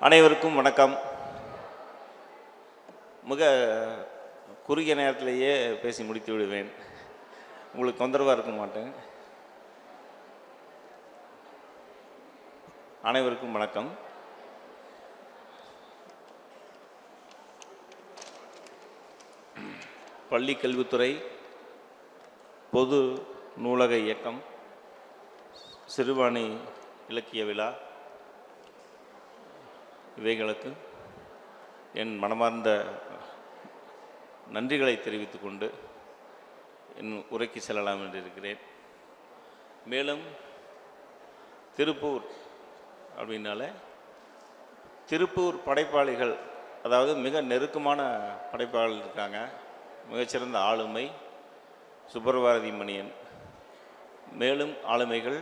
அனைவருக்கும் வணக்கம். மிக குறுகிய நேரத்திலேயே பேசி முடித்து விடுவேன். உங்களுக்கு தொந்தரவாக இருக்க மாட்டேன். அனைவருக்கும் வணக்கம். பள்ளி கல்வித்துறை, பொது நூலக இயக்கம், சிறுவாணி இலக்கிய விழா இவைகளுக்கு என் மனமார்ந்த நன்றிகளை தெரிவித்துக் கொண்டு என் உரைக்கு செல்லலாம் என்று இருக்கிறேன். மேலும் திருப்பூர் அப்படின்னாலே திருப்பூர் படைப்பாளிகள், அதாவது மிக நெருக்கமான படைப்பாளிகள் இருக்காங்க. மிகச்சிறந்த ஆளுமை சுப்பிரபாரதி மணியன். மேலும் ஆளுமைகள்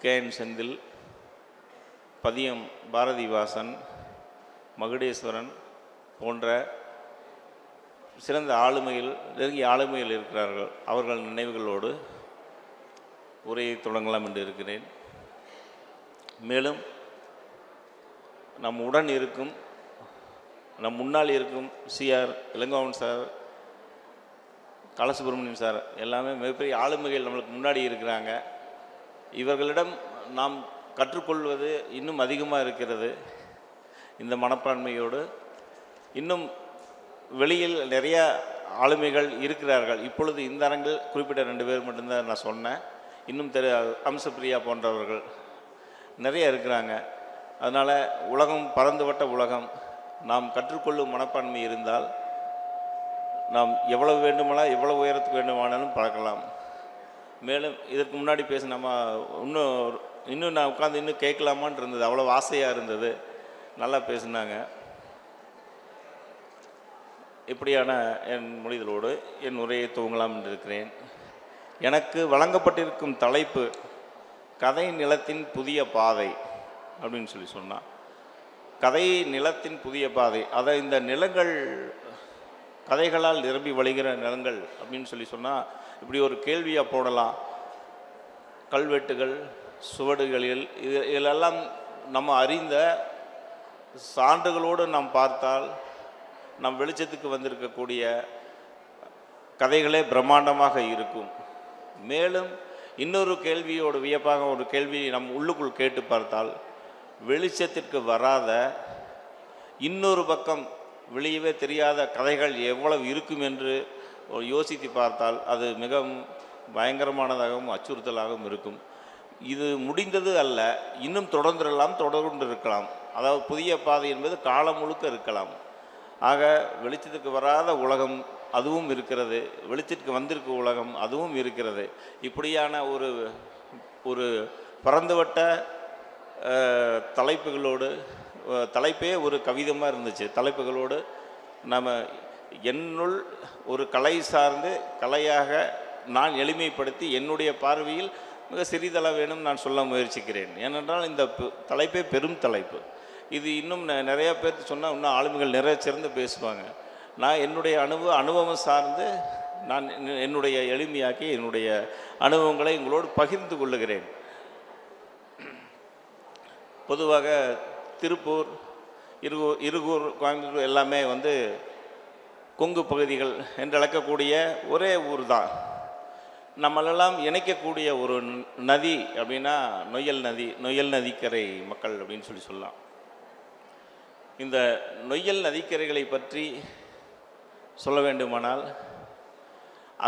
கேஎன் செந்தில், பதியம் பாரதிவாசன், மகுடேஸ்வரன் போன்ற சிறந்த ஆளுமைகள், நெருங்கிய ஆளுமைகள் இருக்கிறார்கள். அவர்கள் நினைவுகளோடு உரையை தொடங்கலாம் என்று இருக்கிறேன். மேலும் நம் உடன் இருக்கும், நம் முன்னால் இருக்கும் சிஆர் இளங்கோவன் சார், கலசுப்ரமணியன் சார் எல்லாமே மிகப்பெரிய ஆளுமைகள் நம்மளுக்கு முன்னாடி இருக்கிறாங்க. இவர்களிடம் நாம் கற்றுக்கொள்வது இன்னும் அதிகமாக இருக்கிறது. இந்த மனப்பான்மையோடு இன்னும் வெளியில் நிறைய ஆளுமைகள் இருக்கிறார்கள். இப்பொழுது இந்த அரங்கில் குறிப்பிட்ட 2 பேர் மட்டும்தான் நான் சொன்னேன். இன்னும் அம்சப்பிரியா போன்றவர்கள் நிறைய இருக்கிறாங்க. அதனால் உலகம் பறந்துபட்ட உலகம். நாம் கற்றுக்கொள்ளும் மனப்பான்மை இருந்தால் நாம் எவ்வளவு வேண்டுமானால் எவ்வளவு உயரத்துக்கு வேண்டுமானாலும் பறக்கலாம். மேலும் இதற்கு முன்னாடி நம்ம இன்னும் நான் உட்காந்து இன்னும் கேட்கலாமான் இருந்தது. அவ்வளோ ஆசையாக இருந்தது. நல்லா பேசினாங்க. இப்படியான என் மொழிகளோடு என் உரையை துவங்கலாம் என்று இருக்கிறேன். எனக்கு வழங்கப்பட்டிருக்கும் தலைப்பு கதை நிலத்தின் புதிய பாதை அப்படின்னு சொன்னான். கதை நிலத்தின் புதிய பாதை, அதை இந்த நிலங்கள் கதைகளால் நிரம்பி வழிகிற நிலங்கள் அப்படின்னு சொன்னால் இப்படி ஒரு கேள்வியாக போடலாம். கல்வெட்டுகள், சுவடுகளில் இதிலெல்லாம் நம்ம அறிந்த சான்றுகளோடு நாம் பார்த்தால் நம் வெளிச்சத்துக்கு வந்திருக்கக்கூடிய கதைகளே பிரம்மாண்டமாக இருக்கும். மேலும் இன்னொரு கேள்வியோடு வியப்பாக ஒரு கேள்வி நம் உள்ளுக்குள் கேட்டு பார்த்தால், வெளிச்சத்திற்கு வராத இன்னொரு பக்கம் வெளியவே தெரியாத கதைகள் எவ்வளவு இருக்கும் என்று யோசித்து பார்த்தால் அது மிகவும் பயங்கரமானதாகவும் அச்சுறுத்தலாகவும் இருக்கும். இது முடிந்தது அல்ல, இன்னும் தொடர்ந்து இருக்கலாம். அதாவது புதிய பாதை என்பது காலம் முழுக்க இருக்கலாம். ஆக வெளிச்சத்துக்கு வராத உலகம் அதுவும் இருக்கிறது, வெளிச்சத்துக்கு வந்திருக்க உலகம் அதுவும் இருக்கிறது. இப்படியான ஒரு பரந்துவட்ட தலைப்புகளோடு, தலைப்பே ஒரு கவிதமாக இருந்துச்சு. தலைப்புகளோடு நம்ம என்னுள் ஒரு கலை சார்ந்து கலையாக நான் எளிமைப்படுத்தி என்னுடைய பார்வையில் மிக சிறிதளவேனும் நான் சொல்ல முயற்சிக்கிறேன். ஏனென்றால் இந்த தலைப்பே பெரும் தலைப்பு. இது இன்னும் நிறையா பேர் சொன்னால் இன்னும் ஆளுமைகள் நிறைய சிறந்து பேசுவாங்க. நான் என்னுடைய அனுபவம் சார்ந்து நான் என்னுடைய எளிமையாக்கி என்னுடைய அனுபவங்களை உங்களோடு பகிர்ந்து கொள்ளுகிறேன். பொதுவாக திருப்பூர், இருகூர், கோயம்புத்தூர் எல்லாமே கொங்கு பகுதிகள் என்று அழைக்கக்கூடிய ஒரே ஊர் தான். நம்மளெல்லாம் இணைக்கக்கூடிய ஒரு நதி அப்படின்னா நொய்யல் நதிக்கரை மக்கள் அப்படின்னு சொல்லலாம். இந்த நொய்யல் நதிக்கரைகளை பற்றி சொல்ல வேண்டுமானால்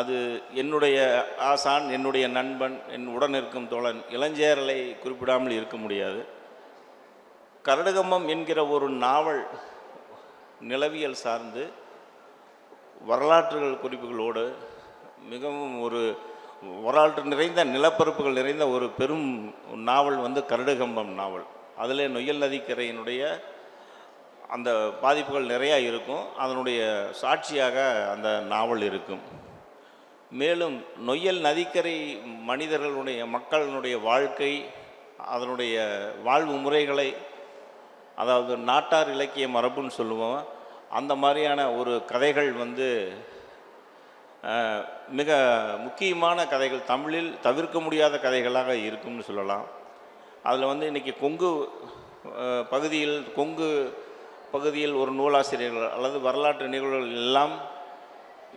அது என்னுடைய ஆசான், என்னுடைய நண்பன், என் உடன் இருக்கும் தோழன் இளஞ்சேரலை குறிப்பிடாமல் இருக்க முடியாது. கரடுகம்பம் என்கிற ஒரு நாவல் நிலவியல் சார்ந்து வரலாற்றுகள் குறிப்புகளோடு மிகவும் ஒரு வரலாற்று நிறைந்த நிலப்பரப்புகள் நிறைந்த ஒரு பெரும் நாவல் கரடுகம்பம் நாவல். அதில் நொய்யல் நதிக்கரையினுடைய அந்த பாதிப்புகள் நிறையா இருக்கும். அதனுடைய சாட்சியாக அந்த நாவல் இருக்கும். மேலும் நொய்யல் நதிக்கரை மனிதர்களுடைய மக்களினுடைய வாழ்க்கை, அதனுடைய வாழ்வு முறைகளை, அதாவது நாட்டார் இலக்கிய மரபுன்னு சொல்லுவோம், அந்த மாதிரியான ஒரு கதைகள் மிக முக்கியமான கதைகள், தமிழில் தவிர்க்க முடியாத கதைகளாக இருக்கும்னு சொல்லலாம். அதில் இன்றைக்கி கொங்கு பகுதியில் கொங்கு பகுதியில் ஒரு நூலாசிரியர்கள் அல்லது வரலாற்று நிகழ்வுகள் எல்லாம்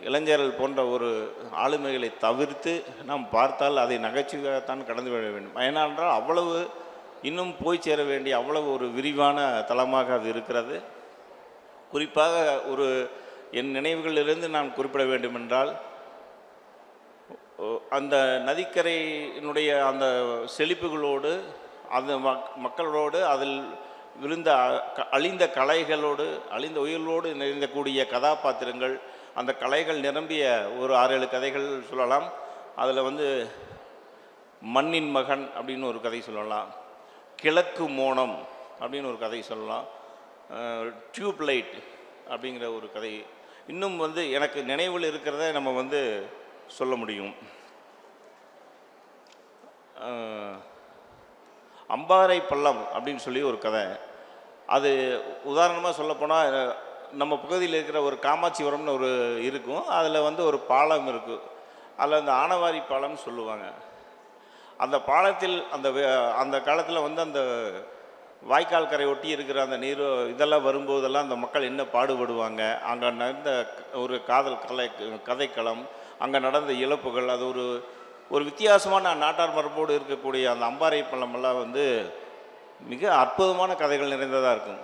இளைஞர்கள் போன்ற ஒரு ஆளுமைகளை தவிர்த்து நாம் பார்த்தால் அதை நகைச்சுவையாகத்தான் கடந்து விட வேண்டும். ஏனென்றால் அவ்வளவு இன்னும் போய் சேர வேண்டிய அவ்வளவு ஒரு விரிவான தளமாக அது இருக்கிறது. குறிப்பாக ஒரு என் நினைவுகளிலிருந்து நான் குறிப்பிட வேண்டுமென்றால், அந்த நதிக்கரையினுடைய அந்த செழிப்புகளோடு அந்த மக்களோடு அதில் விழுந்த அழிந்த கலைகளோடு அழிந்த உயிர்களோடு நிறைந்தக்கூடிய கதாபாத்திரங்கள், அந்த கலைகள் நிரம்பிய ஒரு 6-7 கதைகள் சொல்லலாம். அதில் வந்து மண்ணின் மகன் அப்படின்னு ஒரு கதை சொல்லலாம், கிழக்கு மோனம் அப்படின்னு ஒரு கதை சொல்லலாம், டியூப் லைட் அப்படிங்கிற ஒரு கதை. இன்னும் வந்து எனக்கு நினைவில் இருக்கிறத நம்ம வந்து சொல்ல முடியும். அம்பாறை பள்ளம் அப்படின்னு சொல்லி ஒரு கதை. அது உதாரணமாக சொல்லப்போனால், நம்ம பகுதியில் இருக்கிற ஒரு காமாட்சிபுரம்னு ஒரு இருக்கும், அதில் வந்து ஒரு பாலம் இருக்குது. அதில் அந்த ஆனவாரி பாலம்னு சொல்லுவாங்க. அந்த பாலத்தில் அந்த காலத்தில் வந்து அந்த வாய்க்கால் கரை ஒட்டி இருக்கிற அந்த நீர் இதெல்லாம் வரும்போதெல்லாம் அந்த மக்கள் என்ன பாடுபடுவாங்க, அங்கே நடந்த ஒரு காதல் கதைக்களம், அங்கே நடந்த இழப்புகள், அது ஒரு வித்தியாசமான நாட்டார் மரபோடு இருக்கக்கூடிய அந்த அம்பாறை பள்ளமெல்லாம் வந்து மிக அற்புதமான கதைகள் நிறைந்ததாக இருக்கும்.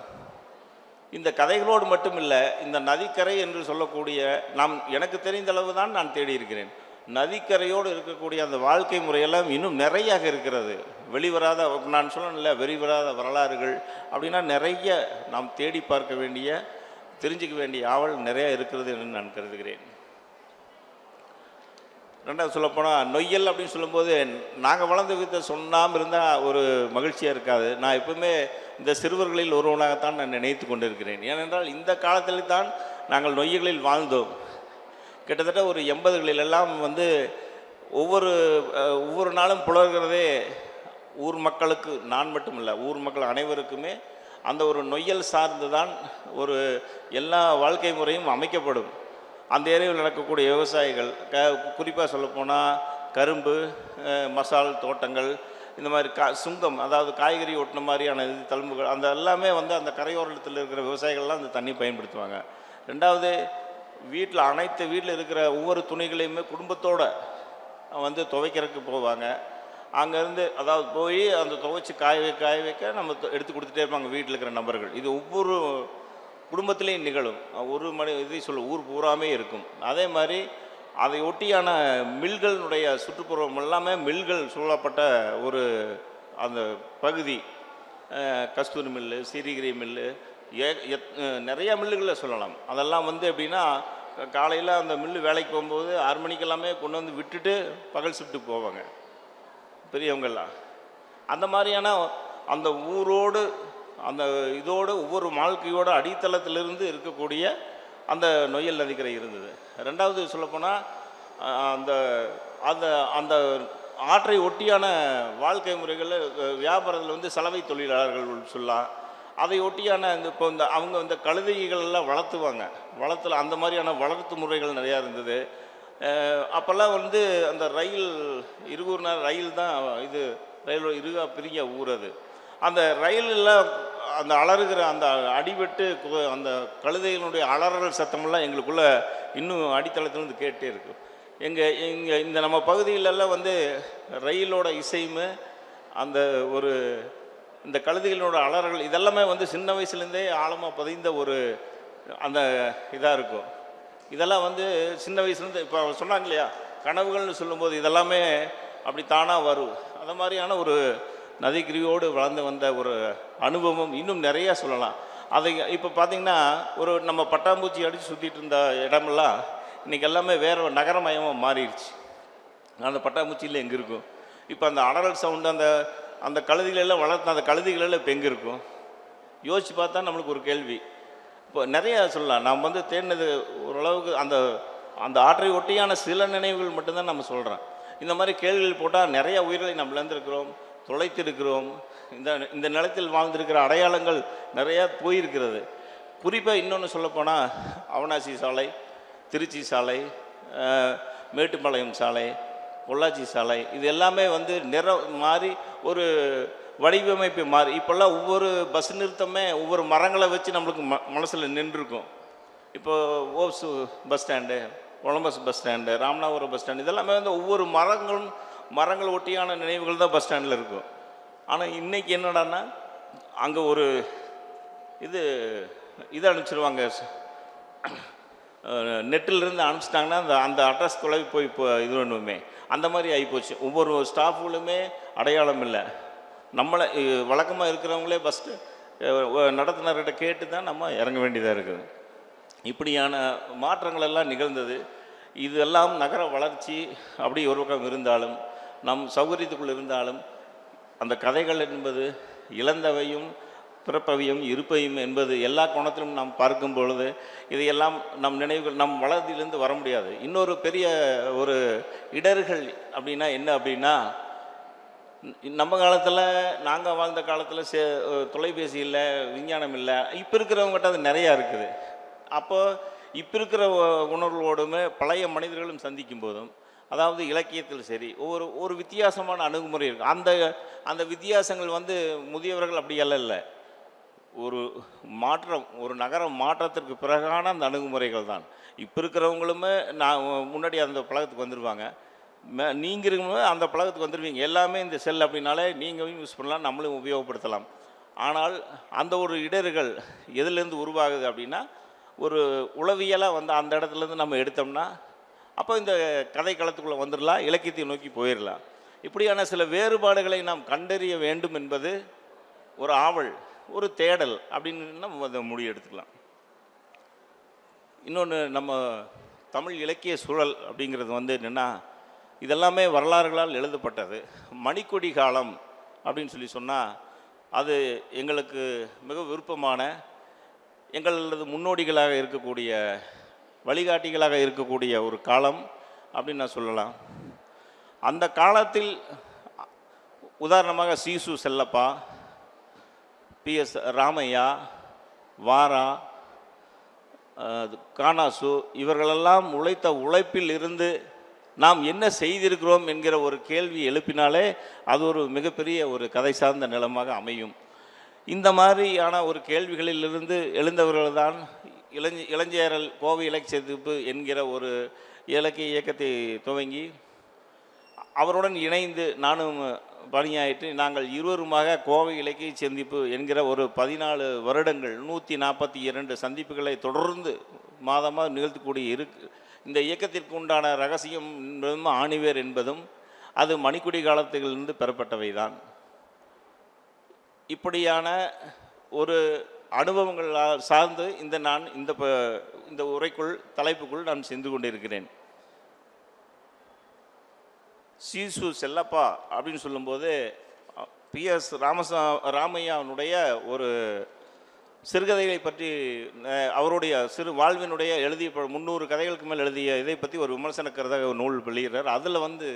இந்த கதைகளோடு மட்டும் இல்லை, இந்த நதிக்கரை என்று சொல்லக்கூடிய எனக்கு தெரிந்த அளவு தான் நான் தேடி இருக்கிறேன். நதிக்கரையோடு இருக்கக்கூடிய அந்த வாழ்க்கை முறையெல்லாம் இன்னும் நிறையாக இருக்கிறது. வெளிவராத, நான் சொல்லல, வெளிவராத வரலாறுகள் அப்படின்னா நிறைய நாம் தேடி பார்க்க வேண்டிய, தெரிஞ்சிக்க வேண்டிய ஆவல் நிறைய இருக்கிறது என்று நான் கருதுகிறேன். ரெண்டாவது சொல்லப்போனால், நொய்யல் அப்படின்னு சொல்லும்போது நாங்கள் வளர்ந்த விதத்தை சொன்னாமல் இருந்தால் ஒரு மகிழ்ச்சியாக இருக்காது. நான் எப்பவுமே இந்த சிறுவர்களில் ஒருவனாகத்தான் நான் நினைத்து கொண்டிருக்கிறேன். ஏனென்றால் இந்த காலத்தில் தான் நாங்கள் நொய்யல்களில் வாழ்ந்தோம். கிட்டத்தட்ட ஒரு 80களிலெல்லாம் வந்து ஒவ்வொரு நாளும் புலர்கிறதே ஊர் மக்களுக்கு, நான் மட்டும் இல்லை, ஊர் மக்கள் அனைவருக்குமே அந்த ஒரு நொய்யல் சார்ந்து தான் ஒரு எல்லா வாழ்க்கை முறையும் அமைக்கப்படும். அந்த ஏரியாவில் நடக்கக்கூடிய விவசாயிகள், குறிப்பாக சொல்லப்போனால் கரும்பு, மசால் தோட்டங்கள், இந்த மாதிரி சுங்கம், அதாவது காய்கறி ஒட்டின மாதிரியான தழும்புகள், அந்த எல்லாமே வந்து அந்த கரையோரத்தில் இருக்கிற விவசாயிகள்லாம் அந்த தண்ணி பயன்படுத்துவாங்க. ரெண்டாவது, அனைத்து வீட்டில் இருக்கிற ஒவ்வொரு துணிகளையுமே குடும்பத்தோடு வந்து துவைக்கிறதுக்கு போவாங்க. அங்கேருந்து அதாவது போய் அந்த துவைச்சி காய வைக்க நம்ம எடுத்து கொடுத்துட்டே இருப்பாங்க வீட்டில் இருக்கிற நபர்கள். இது ஒவ்வொரு குடும்பத்திலையும் நிகழும். ஒரு இதை ஊர் பூராமே இருக்கும். அதே மாதிரி அதை ஒட்டியான மில்களினுடைய சுற்றுப்புறம் எல்லாமே மில்கள் சூழப்பட்ட ஒரு அந்த பகுதி. கஸ்தூரி மில்லு, சிறிகிரி மில்லு, நிறையா மில்லுகளை சொல்லலாம். அதெல்லாம் வந்து எப்படின்னா, காலையில் அந்த மில்லு வேலைக்கு போகும்போது 6 மணிக்கெல்லாமே கொண்டு வந்து விட்டுட்டு பகல் ஷிஃப்ட்டுக்கு போவாங்க பெரியவங்கெல்லாம். அந்த மாதிரியான அந்த ஊரோடு அந்த இதோடு ஒவ்வொரு வாழ்க்கையோட அடித்தளத்திலிருந்து இருக்கக்கூடிய அந்த நொய்யல் நதிக்கரை இருந்தது. ரெண்டாவது சொல்லப்போனால், அந்த அந்த அந்த ஆற்றை ஒட்டியான வாழ்க்கை முறைகளில் வியாபாரத்தில் வந்து சலவை தொழிலாளர்கள் சொல்லலாம். அதை ஒட்டியான அவங்க இந்த கழுதைகள் எல்லாம் வளர்த்துல அந்த மாதிரியான வளர்த்து முறைகள் நிறையா இருந்தது. அப்போல்லாம் வந்து அந்த ரயில் 20 நேரம் ரயில் தான், இது ரயில் இருகா பெரிய ஊர். அது அந்த ரயிலில் அந்த அலறுகிற அந்த அடிபட்டு அந்த கழுதைகளுடைய அலறல் சத்தமெல்லாம் எங்களுக்குள்ளே இன்னும் அடித்தளத்துலேருந்து கேட்டே இருக்குது. இங்கே இந்த நம்ம பகுதிகளெல்லாம் வந்து ரயிலோட இசையுமே அந்த இந்த கழுதைகளோட அலறல் இதெல்லாமே வந்து சின்ன வயசுலேருந்தே ஆழமாக பதிந்த ஒரு அந்த இதாக இருக்கும். இதெல்லாம் வந்து சின்ன வயசுலேருந்து, இப்போ சொன்னாங்க இல்லையா, கனவுகள்னு சொல்லும்போது இதெல்லாமே அப்படி தானாக வரும். அந்த மாதிரியான ஒரு நதிக்கரையோடு வளர்ந்து வந்த ஒரு அனுபவம் இன்னும் நிறையா சொல்லலாம். அதை இப்போ பார்த்திங்கன்னா, நம்ம பட்டாம்பூச்சி அடித்து சுற்றிட்டு இருந்த இடமெல்லாம் இன்றைக்கி எல்லாமே வேறு நகரமயமாக மாறிடுச்சு. அந்த பட்டாம்பூச்சியில் எங்கே இருக்கும்? இப்போ அந்த அலறல் சவுண்டு, அந்த கழுதிகளெல்லாம் வளர்த்த அந்த கழுதிகளெல்லாம் இப்போ எங்கே இருக்கும்? யோசித்து பார்த்தா நம்மளுக்கு ஒரு கேள்வி. இப்போ நிறையா சொல்லலாம். நாம் வந்து தேடினது ஓரளவுக்கு அந்த ஆற்றை ஒட்டியான சில நினைவுகள் மட்டும்தான் நம்ம சொல்கிறோம். இந்த மாதிரி கேள்விகள் போட்டால் நிறைய உயிர்களை நம்ம இழந்திருக்கிறோம், தொலைத்திருக்கிறோம். இந்த நிலத்தில் வாழ்ந்திருக்கிற அடையாளங்கள் நிறையா போயிருக்கிறது. குறிப்பாக இன்னொன்று சொல்லப்போனால், அவனாசி சாலை, திருச்சி சாலை, மேட்டுப்பாளையம் சாலை, பொள்ளாச்சி சாலை, இது எல்லாமே வந்து மாறி ஒரு வடிவமைப்பு மாறி இப்போல்லாம் ஒவ்வொரு பஸ் நிறுத்தமே ஒவ்வொரு மரங்களை வச்சு நம்மளுக்கு மனசில் நின்றுருக்கும். இப்போ ஓப்ஸு bus stand, Columbus bus stand, Ramanathapuram bus stand, இதெல்லாமே வந்து ஒவ்வொரு மரங்கள் ஒட்டியான நினைவுகள் தான் பஸ் ஸ்டாண்டில் இருக்கும். ஆனால் இன்றைக்கி என்னடான்னா அங்கே ஒரு இது அனுப்பிச்சிடுவாங்க, நெட்டிலிருந்து அனுப்பிச்சிட்டாங்கன்னா அந்த அட்ரஸ் தொலைவி போய் இப்போ இது பண்ணுவோமே, அந்த மாதிரி ஆகிப்போச்சு. ஒவ்வொரு ஸ்டாஃபுகளுமே அடையாளம் இல்லை. நம்மளை வழக்கமாக இருக்கிறவங்களே ஃபஸ்ட்டு நடத்துனர்கிட்ட கேட்டு தான் நம்ம இறங்க வேண்டியதாக இருக்குது. இப்படியான மாற்றங்கள் எல்லாம் நிகழ்ந்தது. இதெல்லாம் நகர வளர்ச்சி அப்படி ஒரு பக்கம் இருந்தாலும், நம் சௌகரியத்துக்குள் இருந்தாலும், அந்த கதைகள் என்பது இழந்தவையும் பிறப்பவையும் இருப்பையும் என்பது எல்லா கோணத்திலும் நாம் பார்க்கும் பொழுது இதையெல்லாம் நம் நினைவுகள் நம் வளர்ச்சியிலிருந்து வர முடியாது. இன்னொரு பெரிய ஒரு இடர்கள் அப்படின்னா என்ன அப்படின்னா, நம்ம காலத்தில் நாங்கள் வாழ்ந்த காலத்தில் தொலைபேசி இல்லை, விஞ்ஞானம் இல்லை. இப்போ இருக்கிறவங்ககிட்ட அது நிறையா இருக்குது. அப்போ இப்போ இருக்கிற உணர்வுகளோடுமே பழைய மனிதர்களும் சந்திக்கும் போதும், அதாவது இலக்கியத்தில் சரி ஒரு வித்தியாசமான அணுகுமுறை இருக்குது. அந்த வித்தியாசங்கள் வந்து முதியவர்கள் அப்படியெல்லாம் இல்லை. ஒரு மாற்றம், ஒரு நகர மாற்றத்திற்கு பிறகான அந்த அணுகுமுறைகள் தான். இப்போ இருக்கிறவங்களுமே நான் முன்னாடி அந்த பழக்கத்துக்கு வந்துடுவாங்க. நீங்கள் இருக்கும்போது அந்த பழக்கத்துக்கு வந்துடுவீங்க. எல்லாமே இந்த செல் அப்படின்னாலே நீங்களும் யூஸ் பண்ணலாம், நம்மளும் உபயோகப்படுத்தலாம். ஆனால் அந்த ஒரு இடர்கள் எதுலேருந்து உருவாகுது அப்படின்னா, ஒரு உளவியலாக வந்து அந்த இடத்துலேருந்து நம்ம எடுத்தோம்னா அப்போ இந்த கதை களத்துக்குள்ளே வந்துடலாம், இலக்கியத்தை நோக்கி போயிடலாம். இப்படியான சில வேறுபாடுகளை நாம் கண்டறிய வேண்டும் என்பது ஒரு ஆவல், ஒரு தேடல் அப்படின்னு நம்ம அதை முடிவு எடுத்துக்கலாம். இன்னொன்று, நம்ம தமிழ் இலக்கிய சூழல் அப்படிங்கிறது வந்து என்னென்னா, இதெல்லாமே வரலாறுகளால் எழுதப்பட்டது. மணிக்கொடி காலம் அப்படின்னு சொல்லி சொன்னால் அது எங்களுக்கு மிக விருப்பமான, எங்களது முன்னோடிகளாக இருக்கக்கூடிய, வழிகாட்டிகளாக இருக்கக்கூடிய ஒரு காலம் அப்படின்னு நான் சொல்லலாம். அந்த காலத்தில் உதாரணமாக சீசு செல்லப்பா, PS ராமையா, வாரா, கானாசு இவர்களெல்லாம் உழைத்த உழைப்பில் இருந்து நாம் என்ன செய்திருக்கிறோம் என்கிற ஒரு கேள்வி எழுப்பினாலே அது ஒரு மிகப்பெரிய ஒரு கதை சார்ந்த நிலமாக அமையும். இந்த மாதிரியான ஒரு கேள்விகளிலிருந்து எழுந்தவர்கள் தான் இளஞ்சேரல் கோவை இலக்கிய சந்திப்பு என்கிற ஒரு இலக்கிய இயக்கத்தை துவங்கி அவருடன் இணைந்து நானும் பணியாயிற்று. நாங்கள் இருவருமாக கோவை இலக்கிய சந்திப்பு என்கிற ஒரு 14 வருடங்கள் 142 சந்திப்புகளை தொடர்ந்து மாதமாக நிகழ்த்தக்கூடிய இந்த இயக்கத்திற்கு உண்டான ரகசியம் என்பதும் ஆணிவேர் என்பதும் அது மணிக்குடி காலத்திலிருந்து பெறப்பட்டவை தான். இப்படியான ஒரு அனுபவங்கள் சார்ந்து நான் இந்த உரைக்குள் தலைப்புக்குள் நான் சென்று கொண்டிருக்கிறேன். சீசு செல்லப்பா அப்படின்னு சொல்லும்போது PS ராமையாவுடைய ஒரு சிறுகதைகளை பற்றி, அவருடைய வாழ்வினுடைய எழுதிய 300 கதைகளுக்கு மேல் எழுதிய இதை பற்றி ஒரு விமர்சனக்கிறதாக ஒரு நூல் வெளியிடுறார். அதில் வந்து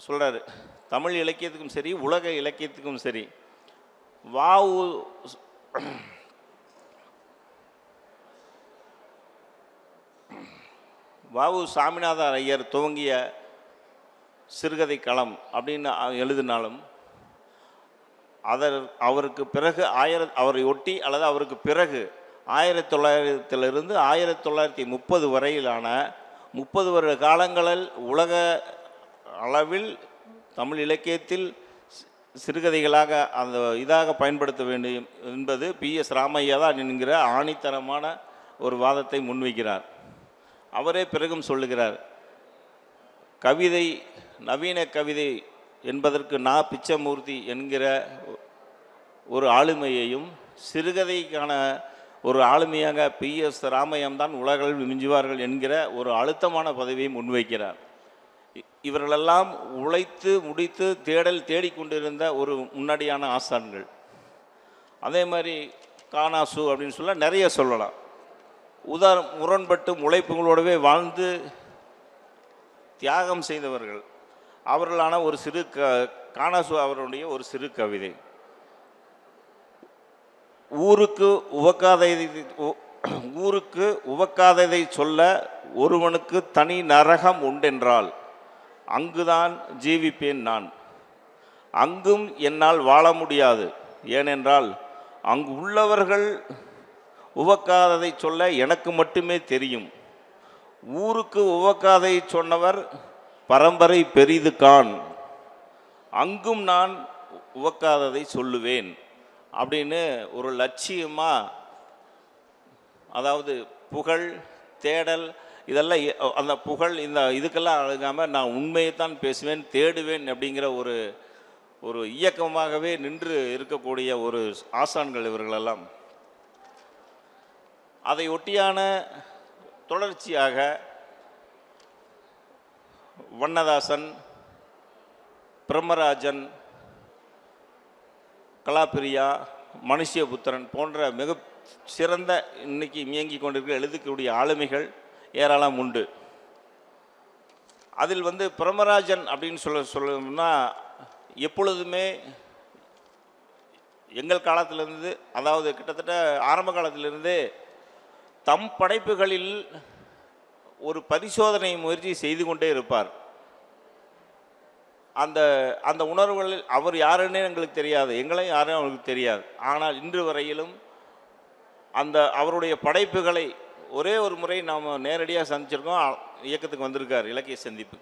சொல்கிறார், தமிழ் இலக்கியத்துக்கும் சரி உலக இலக்கியத்துக்கும் சரி வாவு சாமிநாத ஐயர் துவங்கிய சிறுகதை களம் அப்படின்னு எழுதினாலும் அவருக்கு பிறகு அவரை ஒட்டி அல்லது அவருக்கு பிறகு 1900 1930 வரையிலான 30 வருட காலங்களில் உலக அளவில் தமிழ் இலக்கியத்தில் சிறுகதைகளாக அந்த இதாக பயன்படுத்த வேண்டும் என்பது PS ராமையா தான் என்கிற ஆணித்தரமான ஒரு வாதத்தை முன்வைக்கிறார். அவரே பிறகும் சொல்லுகிறார், கவிதை நவீன கவிதை என்பதற்கு பிச்சமூர்த்தி என்கிற ஒரு ஆளுமையையும் சிறுகதைக்கான ஒரு ஆளுமையாக PS ராமையம் தான் உலகில் மிஞ்சுவார்கள் என்கிற ஒரு அழுத்தமான பதவியை முன்வைக்கிறார். இவர்களெல்லாம் உழைத்து முடித்து தேடிக்கொண்டிருந்த ஒரு முன்னாடியான ஆசான்கள். அதே மாதிரி கானாசு அப்படின்னு சொல்ல நிறைய சொல்லலாம். முரண்பட்டு உழைப்புகளோடவே வாழ்ந்து தியாகம் செய்தவர்கள். அவர்களான ஒரு கானாசு அவருடைய ஒரு சிறு கவிதை, ஊருக்கு உவக்காததை சொல்ல ஒருவனுக்கு தனி நரகம் உண்டென்றால் அங்குதான் ஜீவிப்பேன் நான். அங்கும் என்னால் வாழ முடியாது. ஏனென்றால் அங்கு உள்ளவர்கள் உவக்காததை சொல்ல எனக்கு மட்டுமே தெரியும். ஊருக்கு உவக்காதை சொன்னவர் பரம்பரை பெரிது கான், அங்கும் நான் உவக்காததை சொல்லுவேன் அப்படின்னு ஒரு லட்சியமாக, அதாவது புகழ் தேடல் இதெல்லாம் அந்த புகழ் இந்த இதுக்கெல்லாம் அழுகாமல் நான் உண்மையைத்தான் பேசுவேன், தேடுவேன் அப்படிங்கிற ஒரு ஒரு இயக்கமாகவே நின்று இருக்கக்கூடிய ஒரு ஆசான்கள் இவர்களெல்லாம். அதை ஒட்டியான தொடர்ச்சியாக வண்ணதாசன், பிரம்மராஜன், கலாப்பிரியா, மனுஷ்யபுத்திரன் போன்ற மிக சிறந்த இன்னைக்கு இயங்கி கொண்டிருக்கிற எழுதக்கூடிய ஆளுமைகள் ஏராளம் உண்டு. அதில் பிரம்மராஜன் அப்படின்னு சொல்லணும்னா எப்பொழுதுமே எங்கள் காலத்திலிருந்து, அதாவது கிட்டத்தட்ட ஆரம்ப காலத்திலிருந்தே தம் படைப்புகளில் ஒரு பரிசோதனை முயற்சி செய்து கொண்டே இருப்பார். அந்த அந்த உணர்வுகளில் அவர் யாருன்னே எங்களுக்கு தெரியாது, எங்களையும் யாரும் அவருக்கு தெரியாது. ஆனால் இன்று வரையிலும் அந்த அவருடைய படைப்புகளை ஒரே ஒரு முறை நாம் நேரடியாக சந்திச்சிருக்கோம். இயக்கத்துக்கு வந்திருக்கார், இலக்கிய சந்திப்பு.